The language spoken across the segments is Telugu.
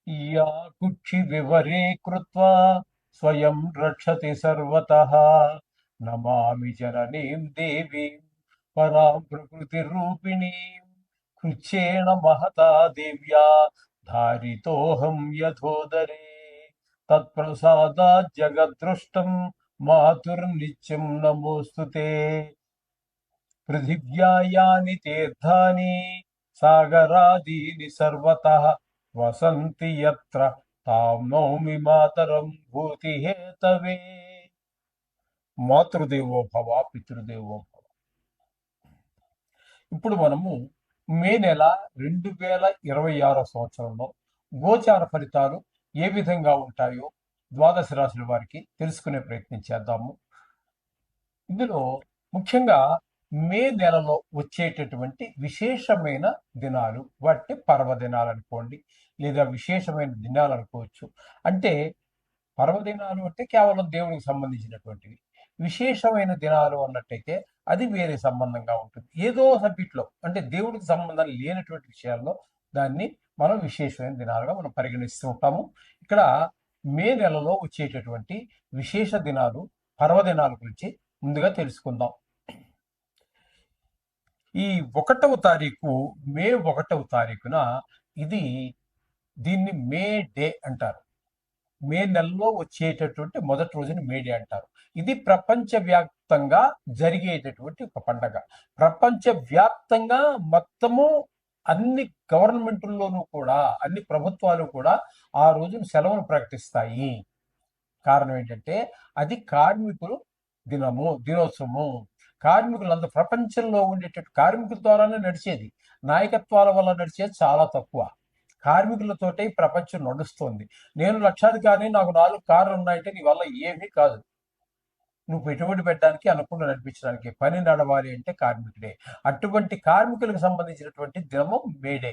या कुक्षिविवरे कृत्वा स्वयं रक्षति सर्वतः नमामि जननीं देवीं परां प्रकृतिरूपिणीं कृच्छ्रेण महता देव्या धारितोऽहं यथोदरे तत्प्रसादात् जगद्दृष्टं मातुर्नित्यं नमोऽस्तु ते पृथिव्या यानि तीर्थानि सागरादीनि सर्वतः वसन्ति यत्र तां नौमि मातरं भूतिहेतवे మాతృదేవో భవ పితృదేవో భవ. ఇప్పుడు మనము మే నెల 2026 సంవత్సరంలో గోచార ఫలితాలు ఏ విధంగా ఉంటాయో ద్వాదశ రాశుల వారికి తెలుసుకునే ప్రయత్నం చేద్దాము. ఇందులో ముఖ్యంగా మే నెలలో వచ్చేటటువంటి విశేషమైన దినాలు, వాటిని పర్వదినాలు అనుకోండి, లేదా విశేషమైన దినాలు అనుకోవచ్చు. అంటే పర్వదినాలు అంటే కేవలం దేవుడికి సంబంధించినటువంటివి. విశేషమైన దినాలు అన్నట్టయితే అది వేరే సంబంధంగా ఉంటుంది. ఏదో సబ్జెక్ట్లో అంటే దేవుడికి సంబంధం లేనటువంటి విషయాల్లో దాన్ని మనం విశేషమైన దినాలుగా మనం పరిగణిస్తూ ఉంటాము. ఇక్కడ మే నెలలో వచ్చేటటువంటి విశేష దినాలు, పర్వదినాల గురించి ముందుగా తెలుసుకుందాం. ఈ 1వ తారీఖు, మే 1వ తారీఖున దీన్ని మే డే అంటారు. మే నెలలో వచ్చేటటువంటి మొదటి రోజుని మే డే అంటారు. ఇది ప్రపంచవ్యాప్తంగా జరిగేటటువంటి ఒక పండగ. ప్రపంచవ్యాప్తంగా మొత్తము అన్ని గవర్నమెంట్ల్లోనూ కూడా, అన్ని ప్రభుత్వాలు కూడా ఆ రోజున సెలవును ప్రకటిస్తాయి. కారణం ఏంటంటే అది కార్మికులు దినోత్సవము. కార్మికులంతా ప్రపంచంలో ఉండేటటువంటి కార్మికుల ద్వారానే నడిచేది. నాయకత్వాల వల్ల నడిచేది చాలా తక్కువ. కార్మికులతోటే ఈ ప్రపంచం నడుస్తోంది. నేను లక్షాధికారిని, నాకు 4 కార్లు ఉన్నాయంటే నీ వల్ల ఏమీ కాదు. నువ్వు పెట్టుబడి పెట్టడానికి, అనుకుండా నడిపించడానికి, పని నడవాలి అంటే కార్మికుడే. అటువంటి కార్మికులకు సంబంధించినటువంటి దినము మేడే.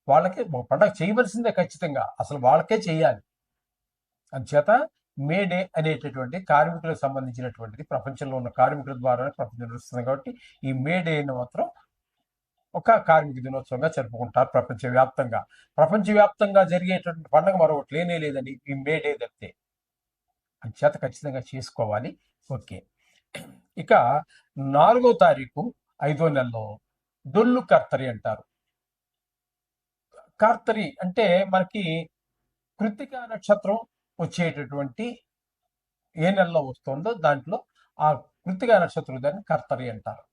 వాళ్ళకి పండగ చేయవలసిందే ఖచ్చితంగా, అసలు వాళ్ళకే చేయాలి. అందుచేత మేడే అనేటటువంటి కార్మికులకు సంబంధించినటువంటిది ప్రపంచంలో ఉన్న కార్మికుల ద్వారానే ప్రపంచం నడుస్తుంది. కాబట్టి ఈ మేడేని మాత్రం ఒక కార్మిక దినోత్సవంగా జరుపుకుంటారు ప్రపంచవ్యాప్తంగా. ప్రపంచవ్యాప్తంగా జరిగేటువంటి పండుగ మరొకటి లేనే లేదండి ఈ మే డే తప్పితే. అంచేత ఖచ్చితంగా చేసుకోవాలి. ఓకే, ఇక 4వ తారీఖు 5వ నెలలో డొల్లు కర్తరి అంటారు. కార్తరి అంటే మనకి కృత్తిక నక్షత్రం వచ్చేటటువంటి ఏ నెలలో వస్తుందో దాంట్లో ఆ కృత్తిక నక్షత్రం దాన్ని కర్తరి అంటారు.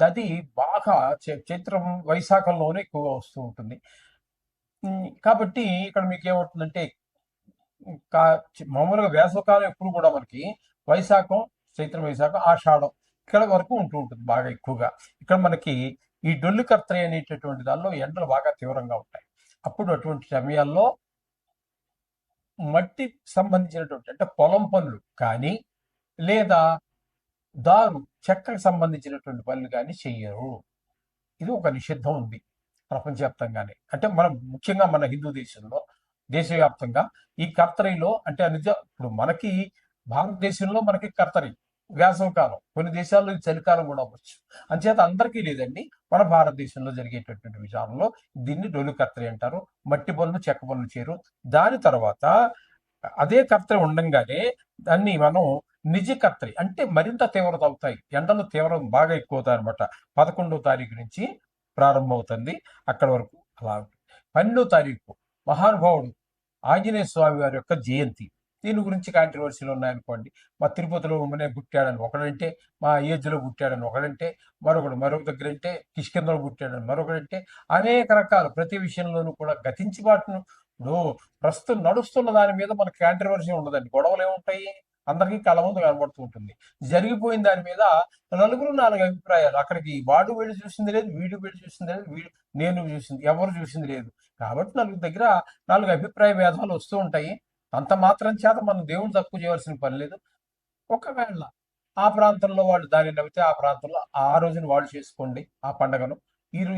అది బాగా చైత్రం వైశాఖంలోనే ఎక్కువగా వస్తూ ఉంటుంది. కాబట్టి ఇక్కడ మీకు ఏమవుతుందంటే మామూలుగా వేసవకాలం ఎప్పుడు కూడా మనకి వైశాఖం, చైత్రం, వైశాఖం, ఆషాఢం ఇక్కడ వరకు ఉంటూ ఉంటుంది బాగా ఎక్కువగా. ఇక్కడ మనకి ఈ డొల్లు కర్తరి అనేటటువంటి దానిలో ఎండలు బాగా తీవ్రంగా ఉంటాయి. అప్పుడు అటువంటి సమయాల్లో మట్టి సంబంధించినటువంటి అంటే పొలం పనులు కానీ, లేదా చెక్కకు సంబంధించినటువంటి పనులు కానీ చెయ్యరు. ఇది ఒక నిషిద్ధం ఉంది ప్రపంచవ్యాప్తంగానే. అంటే మనం ముఖ్యంగా మన హిందూ దేశంలో, దేశవ్యాప్తంగా ఈ కర్తరిలో అంటే ఇప్పుడు మనకి భారతదేశంలో మనకి కర్తరి వేసవకాలం, కొన్ని దేశాల్లో ఇది చలికాలం కూడా అవ్వచ్చు. అంచేత అందరికీ లేదండి. మన భారతదేశంలో జరిగేటటువంటి విషయాల్లో దీన్ని డొల్లు కర్తరి అంటారు. మట్టి పనులు, చెక్క పనులు చేయరు. దాని తర్వాత అదే కర్తరి ఉండంగానే దాన్ని మనం నిజ కర్తరి అంటే మరింత తీవ్రత అవుతాయి. ఎండలు తీవ్రం బాగా ఎక్కువ అవుతాయి అనమాట. 11వ తారీఖు నుంచి ప్రారంభమవుతుంది, అక్కడ వరకు అలా. 12వ తారీఖు మహానుభావుడు ఆంజనేయ స్వామి వారి యొక్క జయంతి. దీని గురించి కాంట్రవర్సీలు ఉన్నాయనుకోండి. మా తిరుపతిలో పుట్టాడని ఒకడంటే, మా ఏజ్లో పుట్టాడని ఒకడంటే, మరొక దగ్గర అంటే కిష్కిందలో పుట్టాడని మరొకడంటే, అనేక రకాలు ప్రతి విషయంలోనూ కూడా గతించి బాటును. ఇప్పుడు ప్రస్తుతం నడుస్తున్న దాని మీద మనకి కాంట్రవర్సీ ఉండదండి. గొడవలు ఏముంటాయి, అందరికీ కళ్ళ ముందు కనబడుతూ ఉంటుంది. జరిగిపోయిన దాని మీద నలుగురు 4 అభిప్రాయాలు. అక్కడికి వాడు వెళ్ళి చూసింది లేదు, వీడు వెళ్ళి చూసింది లేదు, నేను చూసింది, ఎవరు చూసింది లేదు. కాబట్టి నలుగురు దగ్గర 4 అభిప్రాయ భేదాలు వస్తూ ఉంటాయి. అంత మాత్రం చేత మనం దేవుని తక్కువ చేయవలసిన పని లేదు. ఒకవేళ ఆ ప్రాంతంలో వాళ్ళు దాన్ని నవ్వితే ఆ ప్రాంతంలో ఆ రోజున వాళ్ళు చేసుకోండి ఆ పండుగను.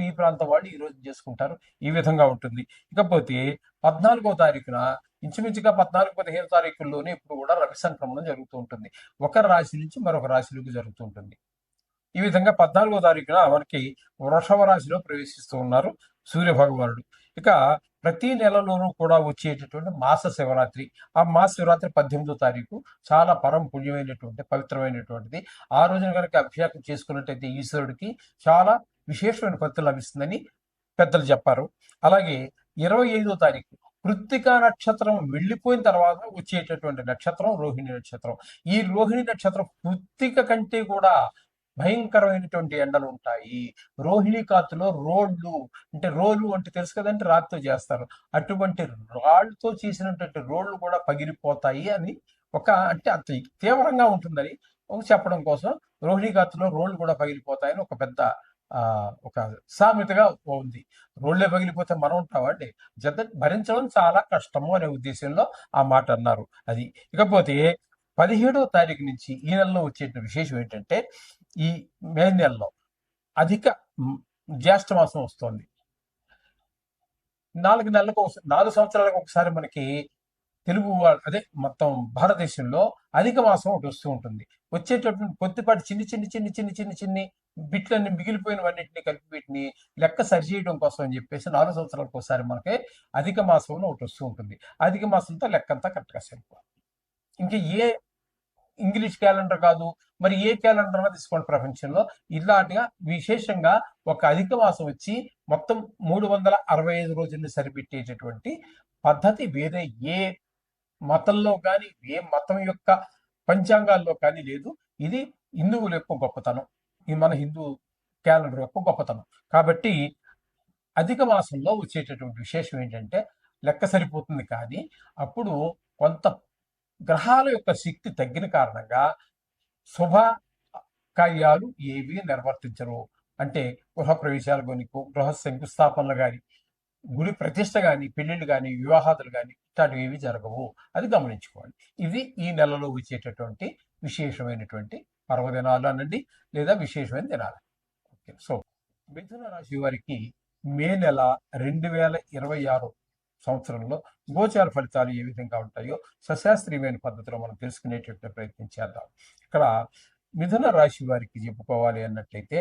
ఈ ప్రాంతం వాళ్ళు ఈ రోజు చేసుకుంటారు. ఈ విధంగా ఉంటుంది. ఇకపోతే 14వ తారీఖున ఇంచుమించుగా 14-15 తారీఖుల్లోనే ఇప్పుడు కూడా రవి సంక్రమణం జరుగుతూ ఉంటుంది. ఒక రాశి నుంచి మరొక రాశిలోకి జరుగుతూ ఉంటుంది. ఈ విధంగా 14వ తారీఖున మనకి వృషభ రాశిలో ప్రవేశిస్తూ ఉన్నారు సూర్య భగవానుడు. ఇక ప్రతి నెలలోనూ కూడా వచ్చేటటువంటి మాస శివరాత్రి. ఆ మాస శివరాత్రి 18వ తారీఖు చాలా పరమ పుణ్యమైనటువంటి, పవిత్రమైనటువంటిది. ఆ రోజున కనుక అభిషేకం చేసుకున్నట్టయితే ఈశ్వరుడికి చాలా విశేషమైన ఫలితం లభిస్తుందని పెద్దలు చెప్పారు. అలాగే 25వ తారీఖు కృత్తికా నక్షత్రం వెళ్ళిపోయిన తర్వాత వచ్చేటటువంటి నక్షత్రం రోహిణి నక్షత్రం. ఈ రోహిణి నక్షత్రం కృత్తిక కంటే కూడా భయంకరమైనటువంటి ఎండలు ఉంటాయి. రోహిణి కాతులో రోడ్లు, అంటే రోలు అంటే తెలుసు కదంటే రాతితో చేస్తారు. అటువంటి రాళ్ళతో చేసినటువంటి రోడ్లు కూడా పగిలిపోతాయి అని అంటే అంత తీవ్రంగా ఉంటుందని చెప్పడం కోసం రోహిణి కాతులో రోడ్లు కూడా పగిలిపోతాయని ఒక పెద్ద ఒక సామెతగా ఉంది. రోడ్లే పగిలిపోతే మనం ఉంటామండి, జత భరించడం చాలా కష్టము అనే ఉద్దేశంలో ఆ మాట అన్నారు. అది ఇకపోతే 17వ తారీఖు నుంచి ఈ నెలలో వచ్చే విశేషం ఏంటంటే, ఈ మే నెలలో అధిక జ్యేష్ఠ మాసం వస్తుంది. 4 సంవత్సరాలకు ఒకసారి మనకి తెలుగు అదే మొత్తం భారతదేశంలో అధిక మాసం ఒకటి వస్తూ ఉంటుంది. వచ్చేటటువంటి కొద్దిపాటి చిన్ని బిట్లన్నీ మిగిలిపోయినవన్నింటినీ కలిపి వీటిని లెక్క సరిచేయడం కోసం అని చెప్పేసి 4 సంవత్సరాలకు ఒకసారి మనకి అధిక మాసంలో ఒకటి వస్తూ ఉంటుంది. అధిక మాసంతో లెక్కంతా కరెక్ట్గా సరిపోవాలి. ఇంకా ఏ ఇంగ్లీష్ క్యాలెండర్ కాదు, మరి ఏ క్యాలెండర్ తీసుకోండి ప్రపంచంలో, ఇలాంటిగా విశేషంగా ఒక అధిక మాసం వచ్చి మొత్తం 365 రోజుల్ని సరిపెట్టేటటువంటి పద్ధతి వేరే ఏ మతంలో కానీ, ఏ మతం యొక్క పంచాంగాల్లో కానీ లేదు. ఇది హిందువుల యొక్క గొప్పతనం, ఇది మన హిందూ క్యాలెండర్ యొక్క గొప్పతనం. కాబట్టి అధిక మాసంలో వచ్చేటటువంటి విశేషం ఏంటంటే లెక్క సరిపోతుంది, కానీ అప్పుడు కొంత గ్రహాల యొక్క శక్తి తగ్గిన కారణంగా శుభ కార్యాలు ఏవి నిర్వర్తించరు. అంటే గృహ ప్రవేశాలు కానీ, గృహ శంకుస్థాపనలు కానీ, గుడి ప్రతిష్ట కానీ, పెళ్లిళ్ళు కానీ, వివాహాదులు కానీ ఇట్లాంటివి ఏవి జరగవు. అది గమనించుకోండి. ఇవి ఈ నెలలో వచ్చేటటువంటి విశేషమైనటువంటి పర్వదినాలు అనండి, లేదా విశేషమైన దినాలు. ఓకే, సో మిథున రాశి వారికి మే నెల 2026 సంవత్సరంలో గోచార ఫలితాలు ఏ విధంగా ఉంటాయో సశాస్త్రీయమైన పద్ధతిలో మనం తెలుసుకునేటట్టు ప్రయత్నం చేద్దాం. ఇక్కడ మిథున రాశి వారికి చెప్పుకోవాలి అన్నట్లయితే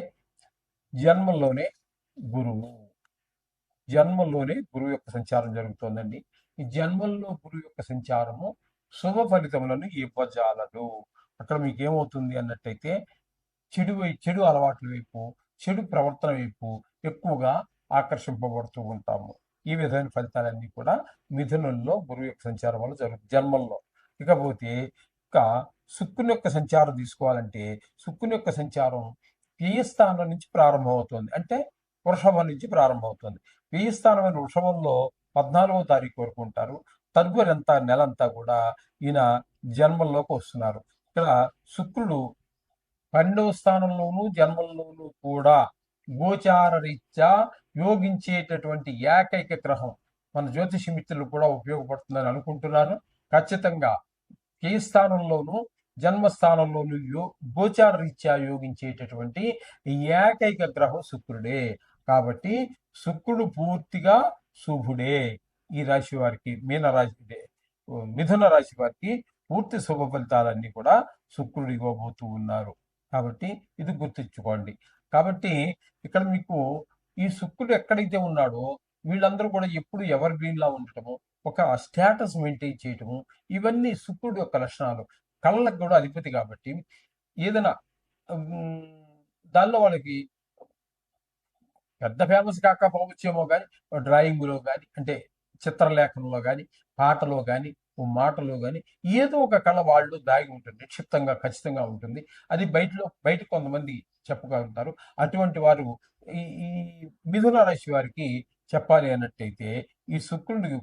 జన్మంలోనే గురువు యొక్క సంచారం జరుగుతోందండి. ఈ జన్మంలో గురువు యొక్క సంచారము శుభ ఫలితములను ఇవ్వజాలదు. అక్కడ మీకు ఏమవుతుంది అన్నట్టయితే చెడు అలవాట్ల వైపు, చెడు ప్రవర్తన వైపు ఎక్కువగా ఆకర్షింపబడుతూ ఉంటాము. ఈ విధమైన ఫలితాలన్నీ కూడా మిథునంలో గురువు యొక్క సంచారం వల్ల జరుగుతుంది జన్మంలో. ఇకపోతే శుక్రుని యొక్క సంచారం తీసుకోవాలంటే శుక్రుని యొక్క సంచారం వ్యయస్థానం నుంచి ప్రారంభమవుతుంది, అంటే వృషభం నుంచి ప్రారంభమవుతుంది. వ్యయస్థానమైన వృషభంలో 14వ తారీఖు వరకు ఉంటారు. తదుపరి నెలంతా కూడా ఈయన జన్మంలోకి వస్తున్నారు. ఇక్కడ శుక్రుడు 12వ స్థానంలోనూ జన్మంలోనూ కూడా గోచార రీత్యా యోగించేటటువంటి ఏకైక గ్రహం. మన జ్యోతిష మిత్రులు కూడా ఉపయోగపడుతుందని అనుకుంటున్నాను. ఖచ్చితంగా ఏ స్థానంలోనూ జన్మస్థానంలోనూ గోచార రీత్యా యోగించేటటువంటి ఏకైక గ్రహం శుక్రుడే. కాబట్టి శుక్రుడు పూర్తిగా శుభుడే. ఈ రాశి వారికి మిథున రాశి వారికి పూర్తి శుభ ఫలితాలన్నీ కూడా శుక్రుడు ఇవ్వబోతూ ఉన్నారు. కాబట్టి ఇది గుర్తుంచుకోండి. కాబట్టి ఇక్కడ మీకు ఈ శుక్రుడు ఎక్కడైతే ఉన్నాడో వీళ్ళందరూ కూడా ఎప్పుడు ఎవర్ గ్రీన్ లా ఉండటము, ఒక స్టేటస్ మెయింటైన్ చేయటము, ఇవన్నీ శుక్రుడు యొక్క లక్షణాలు. కళ్ళకు కూడా అధిపతి కాబట్టి ఏదైనా దానిలో వాళ్ళకి పెద్ద ఫేమస్ కాకపోవచ్చేమో కానీ డ్రాయింగ్లో కానీ, అంటే చిత్రలేఖనంలో కానీ, పాటలో కానీ, మాటలో కానీ ఏదో ఒక కళ వాళ్ళు దాగి ఉంటుంది, నిక్షిప్తంగా ఖచ్చితంగా ఉంటుంది. అది బయట కొంతమంది చెప్పగలుగుతారు. అటువంటి వారు ఈ మిథున రాశి వారికి చెప్పాలి అన్నట్టయితే ఈ శుక్రుడికి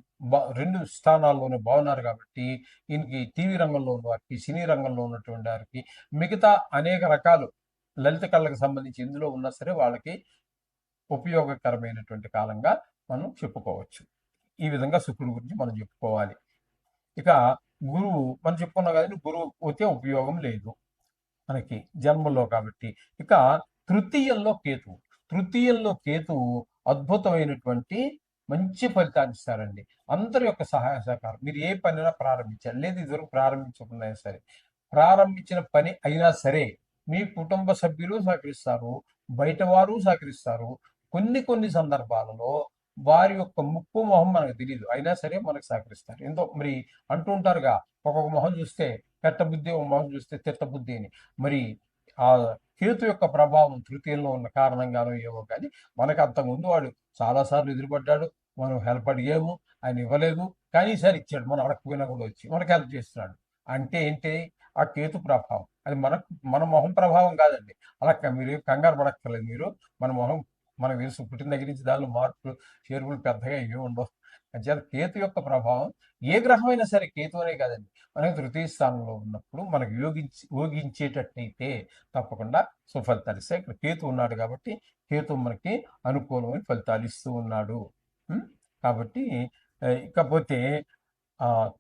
2 స్థానాల్లోనే బాగున్నారు కాబట్టి ఈయనకి టీవీ రంగంలో ఉన్న వారికి, సినీ రంగంలో ఉన్నటువంటి వారికి, మిగతా అనేక రకాలు లలిత కళలకు సంబంధించి ఎందులో ఉన్నా సరే వాళ్ళకి ఉపయోగకరమైనటువంటి కాలంగా మనం చెప్పుకోవచ్చు. ఈ విధంగా శుక్రుడి గురించి మనం చెప్పుకోవాలి. ఇక గురువు మనం చెప్పుకున్నాం కదండి, గురువు పోతే ఉపయోగం లేదు మనకి జన్మలో. కాబట్టి ఇక తృతీయంలో కేతువు అద్భుతమైనటువంటి మంచి ఫలితాన్ని ఇస్తారండి. అందరి యొక్క సహాయ సహకారం, మీరు ఏ పనైనా ప్రారంభించారు, లేదు ఇదివరకు ప్రారంభించకుండా సరే, ప్రారంభించిన పని అయినా సరే మీ కుటుంబ సభ్యులు సహకరిస్తారు, బయట వారు సహకరిస్తారు. కొన్ని సందర్భాలలో వారి యొక్క ముక్కు మొహం మనకు తెలియదు, అయినా సరే మనకు సహకరిస్తారు. ఎంతో మరి అంటూ ఉంటారుగా, ఒక్కొక్క మొహం చూస్తే పెట్టబుద్ధి, ఒక మొహం చూస్తే తిట్టబుద్ధి అని. మరి ఆ కేతు యొక్క ప్రభావం తృతీయంలో ఉన్న కారణంగానో ఏమో కానీ మనకు అంతకుముందు వాడు చాలాసార్లు ఎదురుపడ్డాడు, మనం హెల్ప్ అడిగాము, ఆయన ఇవ్వలేదు, కానీ ఈసారి ఇచ్చాడు, మనం అడగకపోయినా కూడా వచ్చి మనకు హెల్ప్ చేస్తున్నాడు. అంటే ఏంటి? ఆ కేతు ప్రభావం. అది మన మొహం ప్రభావం కాదండి. అలా మీరు కంగారు పడక్కర్లేదు. మీరు మన మొహం మనకు తెలుసు, పుట్టిన దగ్గర నుంచి దానిలో మార్పులు చేర్పులు పెద్దగా ఏమి ఉండవు. అంచేత కేతు యొక్క ప్రభావం ఏ గ్రహమైనా సరే, కేతు అనే కాదండి, మనకి తృతీయ స్థానంలో ఉన్నప్పుడు మనకు యోగించేటట్టయితే తప్పకుండా సుఫలితాలు ఇస్తాయి. ఇక్కడ కేతు ఉన్నాడు కాబట్టి కేతు మనకి అనుకూలమైన ఫలితాలు ఇస్తూ ఉన్నాడు. ఉం? కాబట్టి ఇకపోతే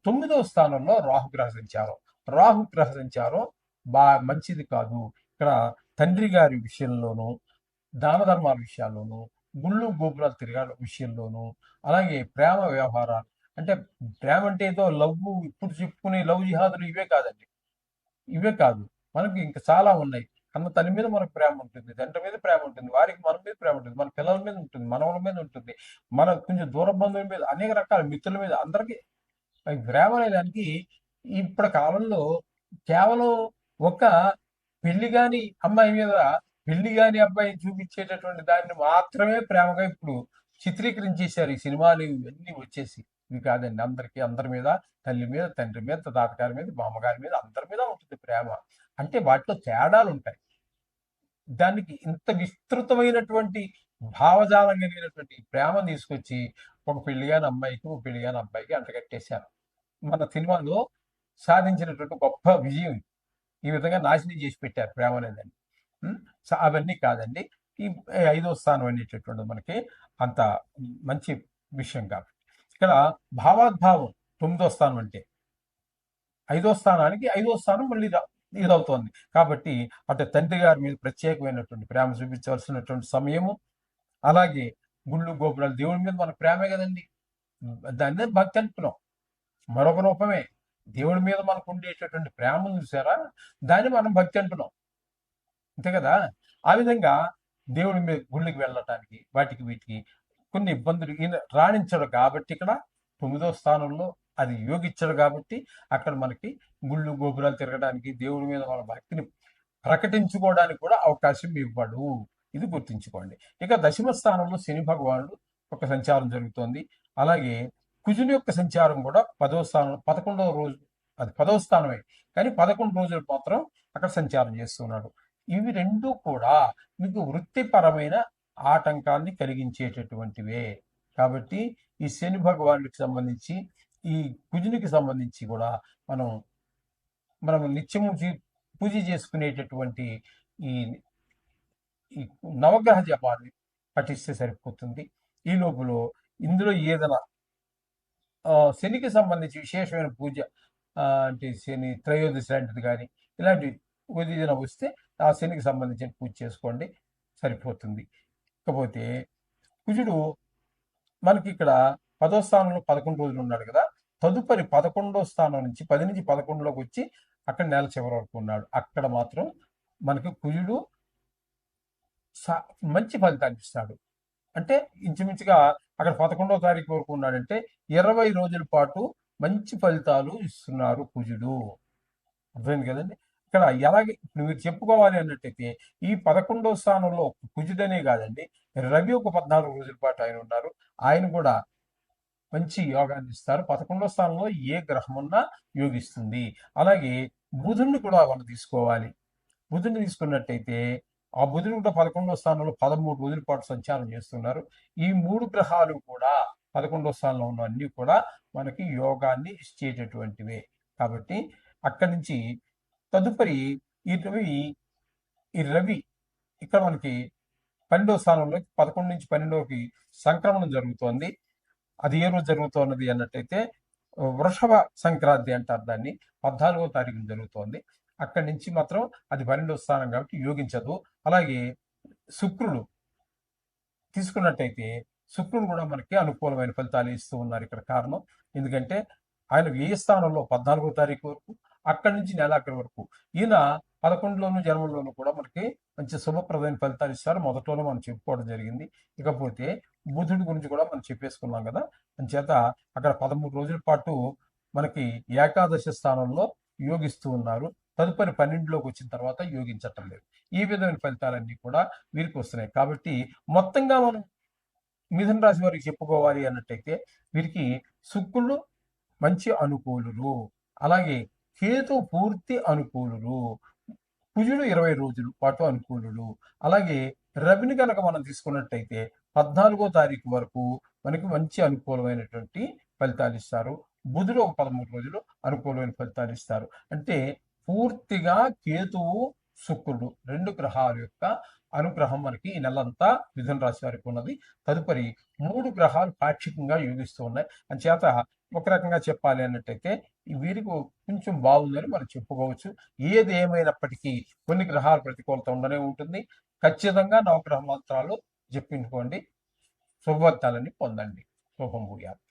9వ స్థానంలో రాహుగ్రహ సంచారం. రాహుగ్రహ సంచారం మంచిది కాదు. ఇక్కడ తండ్రి గారి విషయంలోనూ, దాన ధర్మాల విషయాల్లోనూ, గుళ్ళు గోపురాలు తిరగాల విషయంలోనూ, అలాగే ప్రేమ వ్యవహారాలు, అంటే ప్రేమ అంటే ఏదో లవ్, ఇప్పుడు చెప్పుకునే లవ్ జిహాదులు ఇవే కాదండి. ఇవే కాదు, మనకి ఇంకా చాలా ఉన్నాయి. కన్న తల్లి మీద మనకు ప్రేమ ఉంటుంది, తండ్రి మీద ప్రేమ ఉంటుంది, వారికి మన మీద ప్రేమ ఉంటుంది, మన పిల్లల మీద ఉంటుంది, మనవల మీద ఉంటుంది, మన కొంచెం దూర బంధువుల మీద, అనేక రకాల మిత్రుల మీద, అందరికీ ప్రేమ అనేదానికి ఇప్పటి కాలంలో కేవలం ఒక పెళ్లి కాని అమ్మాయి మీద పెళ్లి కాని అబ్బాయిని చూపించేటటువంటి దాన్ని మాత్రమే ప్రేమగా ఇప్పుడు చిత్రీకరించేశారు ఈ సినిమాలు ఇవన్నీ వచ్చేసి. ఇవి కాదండి, అందరి మీద, తల్లి మీద, తండ్రి మీద, తాతగారి మీద, మామగారి మీద, అందరి మీద ఉంటుంది ప్రేమ. అంటే వాటిలో తేడాలు ఉంటాయి. దానికి ఇంత విస్తృతమైనటువంటి భావజాలం కలిగినటువంటి ప్రేమ తీసుకొచ్చి ఒక పెళ్లిగాని అమ్మాయికి, ఒక పెళ్లిగాని అబ్బాయికి అంటగట్టేశారు. మన సినిమాలో సాధించినటువంటి గొప్ప విజయం ఈ విధంగా నాశనం చేసి పెట్టారు ప్రేమ అనేదాన్ని. అవన్నీ కాదండి. ఈ 5వ స్థానం అనేటటువంటిది మనకి అంత మంచి విషయం కాదు. ఇక్కడ భావాద్భావం 9వ స్థానం అంటే 5వ స్థానానికి 5వ స్థానం మళ్ళీ ఇదవుతోంది. కాబట్టి అటు తండ్రి గారి మీద ప్రత్యేకమైనటువంటి ప్రేమ చూపించవలసినటువంటి సమయము, అలాగే గుళ్ళు గోపురాలు, దేవుడి మీద మన ప్రేమే కదండి, దాన్నే భక్తి అంటున్నాం. మరొక రూపమే దేవుడి మీద మనకు ఉండేటటువంటి ప్రేమ చూసారా, దాన్ని మనం భక్తి అంటున్నాం, అంతే కదా. ఆ విధంగా దేవుడి మీద గుళ్ళకి వెళ్ళటానికి, వాటికి వీటికి కొన్ని ఇబ్బందులు ఈయన రాణించడు కాబట్టి, ఇక్కడ 9వ స్థానంలో అది యోగిచ్చాడు కాబట్టి అక్కడ మనకి గుళ్ళు గోపురాలు తిరగడానికి, దేవుడి మీద మన భక్తిని ప్రకటించుకోవడానికి కూడా అవకాశం ఇవ్వడు. ఇది గుర్తుంచుకోండి. ఇక 10వ స్థానంలో శని భగవానుడు ఒక సంచారం జరుగుతోంది. అలాగే కుజుని యొక్క సంచారం కూడా 10వ స్థానం, 11వ రోజు, అది 10వ స్థానమే కానీ 11 రోజులు మాత్రం అక్కడ సంచారం చేస్తున్నాడు. ఇవి రెండు కూడా మీకు వృత్తిపరమైన ఆటంకాన్ని కలిగించేటటువంటివే. కాబట్టి ఈ శని భగవానుడికి సంబంధించి, ఈ కుజునికి సంబంధించి కూడా మనం నిత్యము పూజ చేసుకునేటటువంటి ఈ ఈ నవగ్రహ జపాన్ని పఠిస్తే సరిపోతుంది. ఈ లోపల ఇందులో ఏదైనా శనికి సంబంధించి విశేషమైన పూజ, అంటే శని త్రయోదశి లాంటిది కానీ ఇలాంటి ఏదైనా వస్తే ఆ శనికి సంబంధించిన పూజ చేసుకోండి, సరిపోతుంది. ఇకపోతే కుజుడు మనకి ఇక్కడ 10వ స్థానంలో 11 రోజులు ఉన్నాడు కదా, తదుపరి 11వ స్థానం నుంచి 10 నుంచి 11లోకి వచ్చి అక్కడ నెల చివరి వరకు ఉన్నాడు. అక్కడ మాత్రం మనకి కుజుడు మంచి ఫలితాన్ని ఇస్తాడు. అంటే ఇంచుమించుగా అక్కడ 11వ తారీఖు వరకు ఉన్నాడంటే 20 రోజుల పాటు మంచి ఫలితాలు ఇస్తున్నారు కుజుడు. అర్థమైంది కదండి. ఇక్కడ ఎలాగే మీరు చెప్పుకోవాలి అన్నట్టయితే ఈ 11వ స్థానంలో కుజుడనే కాదండి, రవి ఒక 14 రోజుల పాటు ఆయన ఉన్నారు. ఆయన కూడా మంచి యోగాన్ని ఇస్తారు. 11వ స్థానంలో ఏ గ్రహం ఉన్నా యోగిస్తుంది. అలాగే బుధుడిని కూడా మనం తీసుకోవాలి. బుధుడిని తీసుకున్నట్టయితే ఆ బుధుడు కూడా 11వ స్థానంలో 13 రోజుల పాటు సంచారం చేస్తున్నారు. ఈ 3 గ్రహాలు కూడా 11వ స్థానంలో ఉన్న అన్ని కూడా మనకి యోగాన్ని ఇచ్చేటటువంటివే. కాబట్టి అక్కడి నుంచి తదుపరి ఈ రవి ఇక్కడ మనకి 12వ స్థానంలో 11 నుంచి 12కి సంక్రమణం జరుగుతోంది. అది ఏ రోజు జరుగుతున్నది అన్నట్టయితే వృషభ సంక్రాంతి అంటారు దాన్ని, 14వ తారీఖున జరుగుతోంది. అక్కడి నుంచి మాత్రం అది 12వ స్థానం కాబట్టి యోగించదు. అలాగే శుక్రుడు తీసుకున్నట్టయితే శుక్రుడు కూడా మనకి అనుకూలమైన ఫలితాలు ఇస్తూ ఉన్నారు. ఇక్కడ కారణం ఎందుకంటే ఆయన వ్యయ స్థానంలో 14వ తారీఖు వరకు, అక్కడి నుంచి నెలాఖరి వరకు, ఈయన 11లోను జన్మలోను కూడా మనకి మంచి శుభప్రదమైన ఫలితాలు ఇస్తారు. మొదట్లోనే మనం చెప్పుకోవడం జరిగింది. ఇకపోతే బుధుడి గురించి కూడా మనం చెప్పేసుకున్నాం కదా. అంచేత అక్కడ 13 రోజుల పాటు మనకి ఏకాదశి స్థానంలో యోగిస్తూ ఉన్నారు. తదుపరి 12లోకి వచ్చిన తర్వాత యోగించటం లేదు. ఈ విధమైన ఫలితాలన్నీ కూడా వీరికి వస్తున్నాయి. కాబట్టి మొత్తంగా మనం మిథున రాశి వారికి చెప్పుకోవాలి అన్నట్టయితే వీరికి శుక్రుడు మంచి అనుకూలులు, అలాగే కేతు పూర్తి అనుకూలులు, కుజుడు 20 రోజుల పాటు అనుకూలులు, అలాగే రవిని కనుక మనం తీసుకున్నట్టయితే 14వ తారీఖు వరకు మనకి మంచి అనుకూలమైనటువంటి ఫలితాలు ఇస్తారు. బుధుడు ఒక 13 రోజులు అనుకూలమైన ఫలితాలు ఇస్తారు. అంటే పూర్తిగా కేతువు శుక్రుడు 2 గ్రహాల యొక్క అనుగ్రహం మనకి ఈ నెలంతా మిథున రాశి వారికి ఉన్నది. తదుపరి 3 గ్రహాలు పాక్షికంగా యోగిస్తూ ఉన్నాయి. అంచేత ఒక రకంగా చెప్పాలి అన్నట్టయితే వీరికి కొంచెం బాగుందని మనం చెప్పుకోవచ్చు. ఏది ఏమైనప్పటికీ కొన్ని గ్రహాల ప్రతికూలత ఉండనే ఉంటుంది. ఖచ్చితంగా నవగ్రహ మంత్రాలు జపించుకోండి. శుభఫలితాలని పొందండి. శుభం భూయాత్.